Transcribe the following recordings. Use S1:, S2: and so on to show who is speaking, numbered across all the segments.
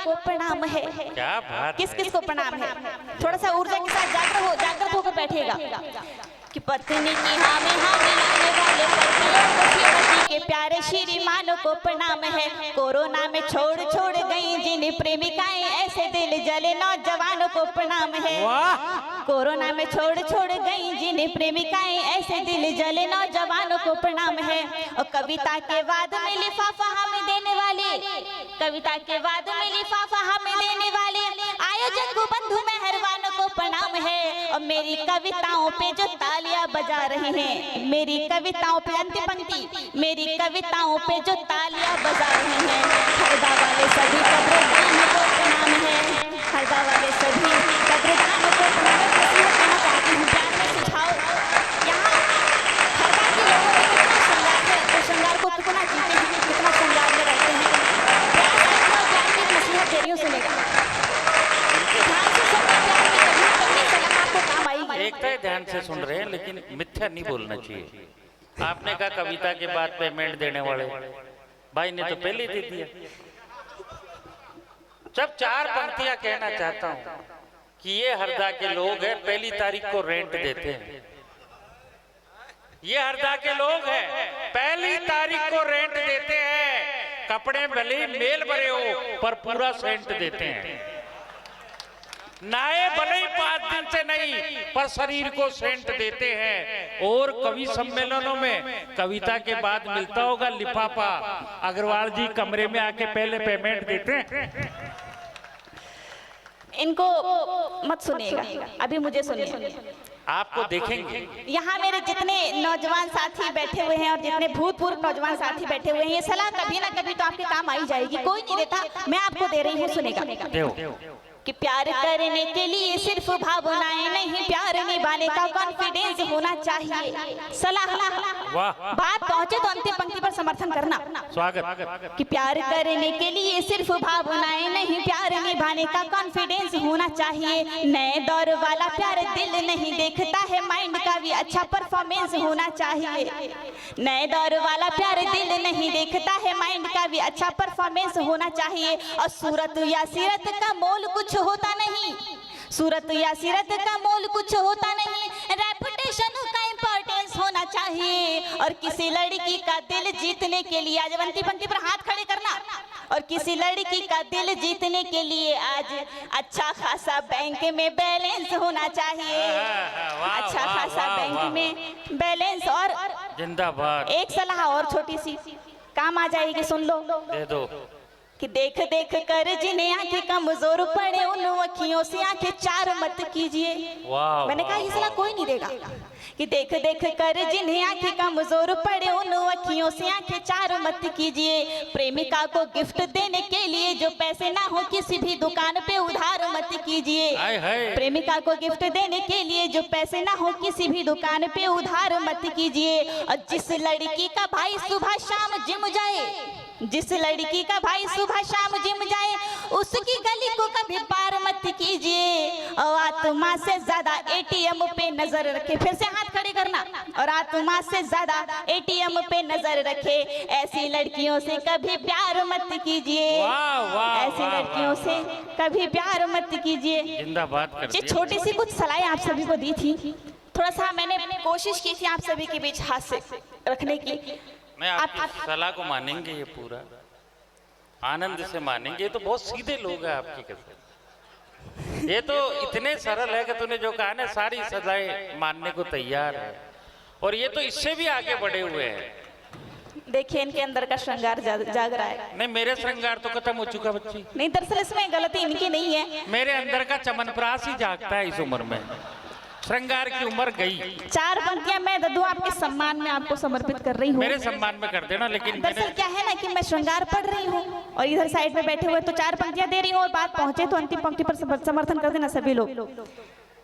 S1: को प्रणाम है।
S2: क्या बात,
S1: किस किस को प्रणाम है? थोड़ा सा ऊर्जा के साथ जागृत होकर बैठेगा कि पत्नी की हाँ मिलाने वाले पति के प्यारे श्रीमान को प्रणाम है। कोरोना में छोड़ गई जिन प्रेमिकाएं ऐसे दिल जले नौजवानों को प्रणाम है। कोरोना में छोड़ गई जिन प्रेमिकाएं ऐसे दिल जले नौजवानों को प्रणाम है। और कविता के बाद में लिफाफा हमें देने वाले, कविता के बाद में लिफाफा हमें देने वाले आयोजक को बंधु मेहरबानों को प्रणाम है। और मेरी कविताओं पे जो तालियां बजा रहे हैं, मेरी कविताओं पे अंतिम पंक्ति, मेरी कविताओं पे जो तालियां बजा रहे हैं, हरदा वाले सभी कद्रदानों को प्रणाम है। हरदा वाले सभी कद्रदानों को प्रणाम है। कहना चाहती हूँ प्यार में सुझाव, यहाँ हरदा के लोगों में कितना श्रृंगार है, तो श्रृंगार को कितना जीते हैं, कितना श्रृंगार में रहते हैं। प्यार की नसीहत देरियों सुनेगा, ध्यान से सुनना, प्यार की कभी कभी सलाह आपको काम आएगी।
S2: एक तो ध्यान से सुन रहे हैं लेकिन मिथ्या नहीं बोलना चाहिए। आपने कहा कविता के बाद पेमेंट देने वाले, भाई ने तो पहले दे दिया। जब 4 पंक्तियां कहना चाहता हूं कि ये हरदा के लोग हैं, पहली तारीख को रेंट देते हैं। ये हरदा के लोग हैं, पहली तारीख को रेंट देते हैं। कपड़े भले मेल भरे हो पर पूरा सेंट देते हैं। नाए भले ही 5 दिन से नहीं पर शरीर को सेंट देते हैं। और कवि सम्मेलनों में कविता के बाद मिलता होगा लिफाफा, अग्रवाल जी कमरे में आके पहले पेमेंट देते हैं।
S1: इनको मत सुनिएगा, अभी मुझे सुनिए।
S2: आपको देखेंगे
S1: यहाँ मेरे जितने नौजवान साथी बैठे हुए हैं और जितने भूतपूर्व नौजवान साथी बैठे हुए हैं, ये सलाह कभी ना कभी तो आपके काम आई जाएगी। कोई नहीं देता, मैं आपको दे रही हूँ, सुनेगा। कि प्यार करने के लिए सिर्फ भावनाएं नहीं, प्यार निभाने का कॉन्फिडेंस होना चाहिए। सलाह, बात पहुंचे तो अंतिम पंक्ति पर समर्थन करना।
S2: स्वागत।
S1: कि प्यार करने के लिए सिर्फ भावनाएं नहीं, प्यार निभाने का कॉन्फिडेंस होना चाहिए। नए दौर वाला प्यार दिल नहीं देखता है, माइंड का भी अच्छा परफॉर्मेंस होना चाहिए। नए दौर वाला प्यार दिल नहीं देखता है, माइंड का भी अच्छा परफॉर्मेंस होना चाहिए। और सूरत या सीरत का मोल कुछ होता नहीं, सूरत या सीरत का मोल कुछ होता नहीं, रेपुटेशन का इंपॉर्टेंस होना चाहिए। और किसी लड़की का दिल जीतने के लिए, आज अंतिम पंक्ति पर हाथ खड़े करना, और किसी लड़की का दिल जीतने के लिए आज अच्छा खासा बैंक में बैलेंस होना चाहिए। अच्छा खासा बैंक में बैलेंस। और
S2: जिंदाबाद।
S1: एक सलाह और छोटी सी काम आ जाएगी, सुन लो।
S2: दे दो।
S1: कि देख कर जिन्हें आंखें कमजोर पड़े, उन अखियों से आंखें चार मत कीजिए। मैंने कहा ये सलाह कोई नहीं देगा। कि देख कर जिन्हें आंखें कमजोर पड़े, उन अखियों से आंखें चार मत कीजिए। प्रेमिका को गिफ्ट देने के लिए जो पैसे ना हो, किसी भी दुकान पे उधार मत कीजिए। प्रेमिका को गिफ्ट देने के लिए जो पैसे ना हो, किसी भी दुकान पे उधार मत कीजिए। और जिस लड़की का भाई सुबह शाम जिम जाए, जिस लड़की का भाई सुबह शाम जिम जाए, उसकी गली को कभी पार मत कीजिए। और आत्मा से ज्यादा एटीएम पे नजर रखे, फिर से हाथ खड़े करना। और आत्मा से ज्यादा एटीएम पे नजर रखे, ऐसी लड़कियों से कभी प्यार मत कीजिए। ऐसी लड़कियों से कभी प्यार मत कीजिए।
S2: जिंदाबाद।
S1: छोटी सी कुछ सलाहें आप सभी को दी थी, थोड़ा सा मैंने कोशिश की थी आप सभी के बीच हाथ से रखने की।
S2: मैं आपकी सलाह को मानेंगे, ये पूरा आनंद से मानेंगे। ये तो बहुत सीधे लोग हैं आपकी कसम। ये तो इतने सरल है कि तूने जो कहा ना, सारी सलाहें मानने को तैयार है। और ये तो इससे भी आगे बढ़े हुए हैं।
S1: देखिए इनके अंदर का श्रृंगार जाग रहा है।
S2: नहीं, मेरे श्रृंगार तो खत्म हो चुका बच्ची।
S1: नहीं, दरअसल इसमें गलती इनकी नहीं है,
S2: मेरे अंदर का चमनप्रास ही जागता है इस उम्र में। श्रृंगार की उम्र गई।
S1: 4 पंक्तियां मैं दद्दू आपके सम्मान में आपको समर्पित कर रही हूँ।
S2: मेरे सम्मान में कर देना। लेकिन
S1: दरअसल क्या है ना कि मैं श्रृंगार पढ़ रही हूँ और इधर साइड में बैठे हुए तो 4 पंक्तियां दे रही हूँ, और बात पहुंचे तो अंतिम पंक्ति पर समर्थन कर देना सभी लोग।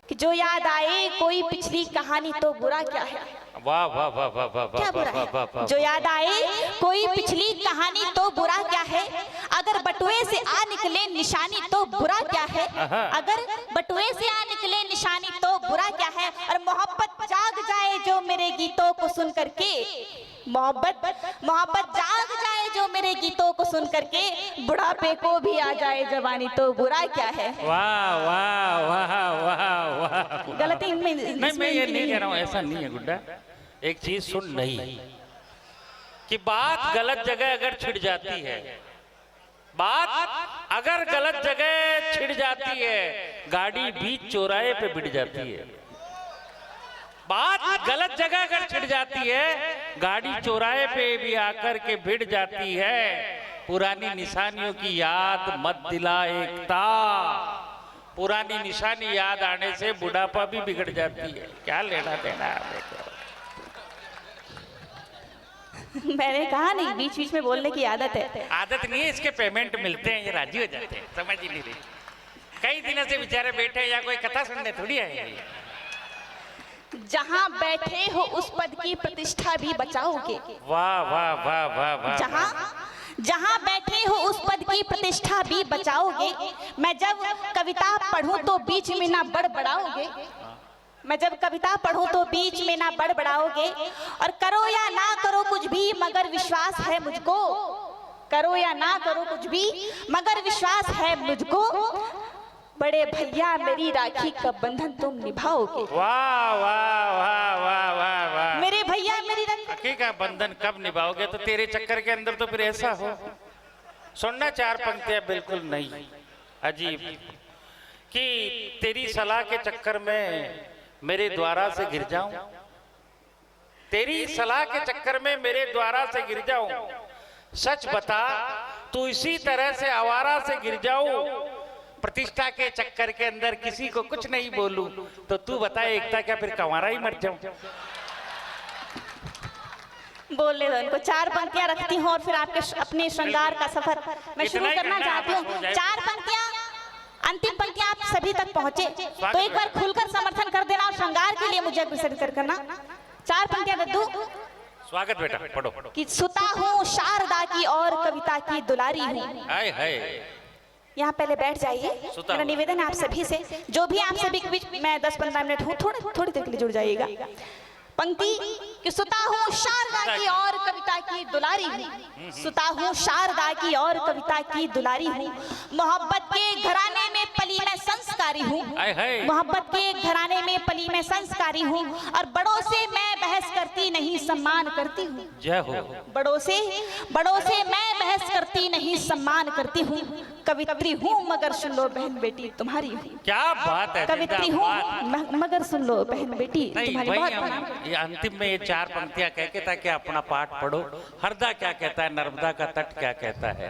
S1: कि जो याद आए कोई पिछली कहानी तो बुरा क्या है।
S2: वाह वाह वाह वाह वाह
S1: क्या बुरा है। जो याद आए कोई पिछली कहानी तो बुरा क्या है, अगर बटुए से आ निकले निशानी तो बुरा क्या है। अगर बटुए से आ निकले निशानी तो बुरा क्या है। और मोहब्बत जाग जाए जो मेरे गीतों को सुन करके, मोहब्बत जाग जाए जो जो मेरे गीतों को सुन करके बुढ़ापे को भी आ जाए जवानी, तो बुरा क्या है।
S2: वाह वाह वाह वाह वाह।
S1: गलती में
S2: नहीं, मैं ये नहीं कह रहा हूँ, ऐसा नहीं है गुड्डा। एक चीज सुन, नहीं कि बात गलत जगह अगर छिड़ जाती है, बात अगर गलत जगह छिड़ जाती है, गाड़ी बीच चौराहे पे भिड़ जाती है। बात गलत जगह अगर छिड़ जाती है, गाड़ी चौराहे पे भी आकर के भिड़ जाती है। पुरानी निशानियों की याद मत दिला एकता, पुरानी निशानी याद आने से बुढ़ापा भी बिगड़ जाती है। क्या लेना देना है।
S1: मैंने कहा नहीं, बीच बीच में बोलने की आदत है।
S2: आदत नहीं है, इसके पेमेंट मिलते हैं, ये राजी हो जाते हैं। समझ ही नहीं रही, कई दिनों से बेचारे बैठे हैं, या कोई कथा सुनने थोड़ी आए।
S1: जहाँ बैठे हो उस पद की प्रतिष्ठा भी बचाओगे।
S2: वाह वाह वाह वाह वाह।
S1: जहाँ बैठे हो उस पद की प्रतिष्ठा भी बचाओगे। मैं जब कविता पढ़ूं तो बीच में ना बड़बड़ाओगे। मैं जब कविता पढ़ूं तो बीच में ना बड़बड़ाओगे। और करो या ना करो कुछ भी, मगर विश्वास है मुझको। करो या ना करो कुछ भी, मगर विश्वास है मुझको। बड़े भैया मेरी राखी का बंधन तुम निभाओगे।
S2: वाह वाह वाह वाह वाह वाह।
S1: मेरे भैया मेरी
S2: राखी का बंधन कब निभाओगे? तो तेरे चक्कर के अंदर तो फिर ऐसा हो। सुनना चार पंक्तियां बिल्कुल नहीं, अजीब, कि तेरी सलाह के चक्कर में मेरे द्वारा से गिर जाऊं, तेरी सलाह के चक्कर में मेरे द्वारा से गिर जाऊं। सच बता तू इसी तरह से आवारा से गिर जाऊं, प्रतिष्ठा के चक्कर के अंदर किसी को कुछ नहीं बोलूं, तो तू बता एकता, क्या फिर कंवारा ही मर जाऊं?
S1: बोले दो उनको। चार पंक्तियां रखती हूँ और फिर आपके अपने श्रृंगार का सफर मैं शुरू करना चाहती हूँ। चार पंक्तियां, अंतिम पंक्तियां आप सभी तक पहुंचे तो एक बार खुलकर समर्थन कर देना और श्रृंगार के लिए मुझे अग्रसर करना। चार पंक्तियां दद्दू।
S2: स्वागत बेटा, पढ़ो।
S1: कि सुता हूँ शारदा की और कविता की दुलारी हूँ।
S2: हाय हाय।
S1: यहाँ पहले बैठ जाइए। मेरा निवेदन है आप सभी से, जो भी आप सभी के बीच मैं 10-15 मिनट हूँ, थोड़ी देर के लिए जुड़ जाइएगा। पंक्ति कि सुता हूँ शारदा की और कविता की दुलारी हूँ। सुता हूँ शारदा की और कविता की दुलारी हूँ। मोहब्बत के घराने में पली मैं संस्कारी हूँ। मोहब्बत के घराने में पली मैं संस्कारी हूँ। और बड़ों से मैं बहस करती नहीं, सम्मान करती हूँ।
S2: जय हो।
S1: बड़ों से मैं बहस करती नहीं, सम्मान करती हूँ। कवित्री हूँ मगर सुन लो बहन बेटी तुम्हारी हूँ।
S2: क्या बात है।
S1: कवित्री हूँ मगर सुन लो बहन बेटी तुम्हारी। बहुत
S2: ये अंतिम में ये चार पंक्तियां कह के ताकि अपना पाठ पढ़ो। हरदा क्या कहता है, नर्मदा का तट क्या कहता है,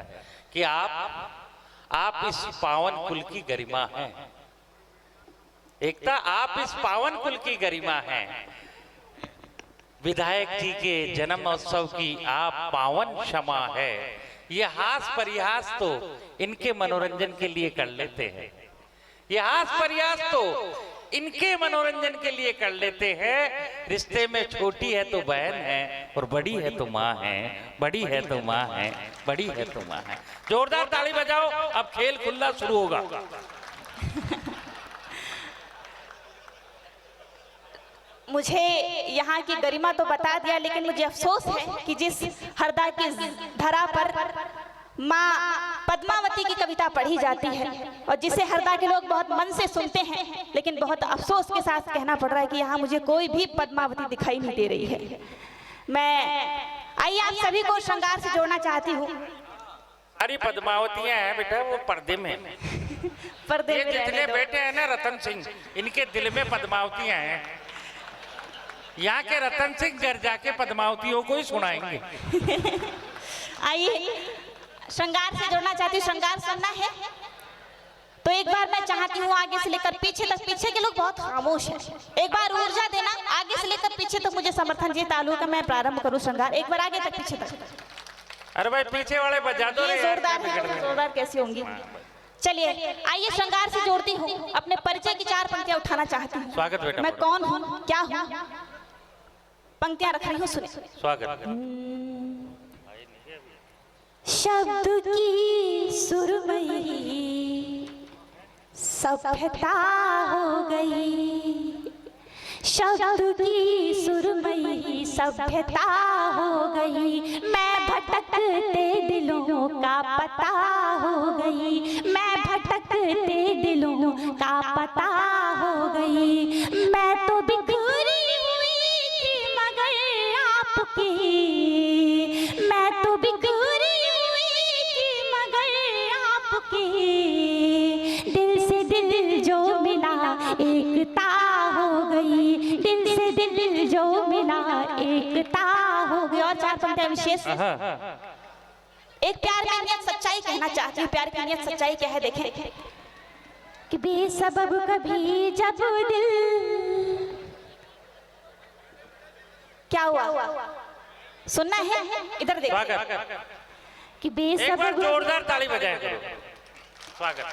S2: कि आप इस पावन कुल की गरिमा हैं। एकता, आप इस पावन कुल की गरिमा हैं। विधायक जी के जन्म उत्सव की आप पावन क्षमा है। ये हास परिहास तो इनके मनोरंजन के लिए कर लेते हैं। ये हास परिहास तो इनके मनोरंजन के लिए कर लेते हैं। रिश्ते में छोटी है तो बहन है और बड़ी है तो माँ है, बड़ी है तो माँ है, बड़ी है तो माँ है। जोरदार ताली बजाओ, अब खेल खुला शुरू होगा।
S1: मुझे यहाँ की गरिमा तो बता दिया, लेकिन मुझे अफसोस है कि जिस हरदा की धरा पर माँ पद्मावती की कविता पढ़ी जाती है और जिसे हरदा के लोग बहुत मन से सुनते हैं, लेकिन बहुत अफसोस के साथ कहना पड़ रहा है कि यहाँ मुझे कोई भी पद्मावती दिखाई नहीं दे रही है। मैं आइए आप सभी को श्रृंगार से जोड़ना चाहती हूँ।
S2: अरे पद्मावतियां हैं बेटा, वो पर्दे में पर्दे में जितने बैठे हैं ना रतन सिंह, इनके दिल में पद्मावतियां हैं। यहाँ के रतन सिंह घर जाके पद्मावतियों को ही सुनाएंगे।
S1: आइए श्रृंगार से जोड़ना चाहती हूँ। श्रृंगार सुनना है तो एक बार मैं चाहती हूँ आगे से लेकर पीछे तक, पीछे के लोग बहुत खामोश हैं, एक बार ऊर्जा देना। आगे से लेकर पीछे तक मुझे समर्थन जी तालु का मैं प्रारंभ करूँ श्रृंगार। एक बार आगे तक पीछे तक।
S2: अरे भाई पीछे वाले बजा दो।
S1: जोरदार है, जोरदार कैसी होंगी। चलिए आइए श्रृंगार से जोड़ती हूँ। अपने परिचय की चार पंक्तियां उठाना चाहती हूँ।
S2: स्वागत बेटा।
S1: मैं कौन हूँ, क्या हूँ, पंक्तियां रख रही हूँ, सुने।
S2: स्वागत।
S1: शब्द की सुरमई सभ्यता हो गई, शब्द की सुरमई सभ्यता हो गई, मैं भटकते दिलों का पता हो गई, मैं भटकते दिलों का पता हो गई। मैं तो बिखरी हुई थी मगर आपकी, मैं तो बिखरी हुई थी मगर आपकी, दिल से दिल जो मिला एकता हो गई, दिल से दिल जो मिला एकता हो गई। और चार पंक्तियां विशेष। एक प्यार की नियत सच्चाई कहना चाहती हूँ। प्यार की नियत सच्चाई क्या है देखें कि बेसबब कभी जब दिल, क्या हुआ सुनना है, इधर देखो कि बेसबब,
S2: जोरदार ताली बजाएं। स्वागत।